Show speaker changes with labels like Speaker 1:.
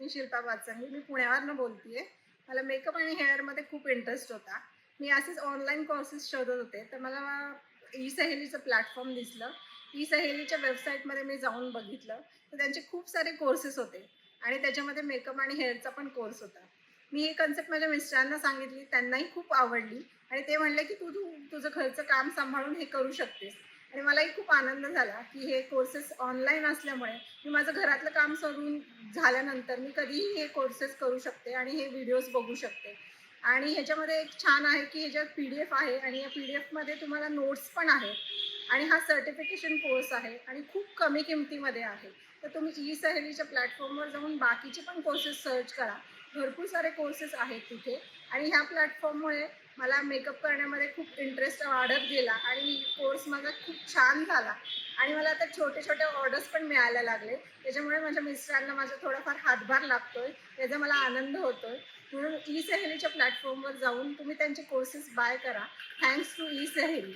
Speaker 1: मी शिल्पा वात्संगी. मी पुण्यावरनं बोलतीये. मला मेकअप आणि हेअरमध्ये खूप इंटरेस्ट होता. मी असेच ऑनलाईन कोर्सेस शोधत होते, तर मला ई-सहेलीचं प्लॅटफॉर्म दिसलं. ई-सहेलीच्या वेबसाईटमध्ये मी जाऊन बघितलं, तर त्यांचे खूप सारे कोर्सेस होते आणि त्याच्यामध्ये मेकअप आणि हेअरचा पण कोर्स होता. मी ही कन्सेप्ट माझ्या मिस्टरांना सांगितली, त्यांनाही खूप आवडली आणि ते म्हणले, की "तू तू तुझं घरचं काम सांभाळून हे करू शकतेस." आणि मलाही खूप आनंद झाला, की हे कोर्सेस ऑनलाईन असल्यामुळे मी माझं घरातलं काम सोडून झाल्यानंतर मी कधीही हे कोर्सेस करू शकते आणि हे व्हिडिओज बघू शकते. आणि ह्याच्यामध्ये एक छान आहे, की ह्याच्यात पी-डी-एफ आहे आणि या पी-डी-एफमध्ये तुम्हाला नोट्स पण आहेत आणि हा सर्टिफिकेशन कोर्स आहे आणि खूप कमी किमतीमध्ये आहे. तर तुम्ही ई-सहेलीच्या प्लॅटफॉर्मवर जाऊन बाकीचे पण कोर्सेस सर्च करा. भरपूर सारे कोर्सेस आहेत तिथे आणि ह्या प्लॅटफॉर्ममुळे मला मेकअप करण्यामध्ये खूप इंटरेस्ट वाढत गेला आणि कोर्स माझा खूप छान झाला आणि मला आता छोटे-छोटे ऑर्डर्स पण मिळायला लागले. त्याच्यामुळे माझ्या मिस्टरांना माझा थोडाफार हातभार लागतोय, याचा मला आनंद होतोय. म्हणून ई-सहेलीच्या प्लॅटफॉर्मवर जाऊन तुम्ही त्यांचे कोर्सेस बाय करा. Thanks to ई-सहेली.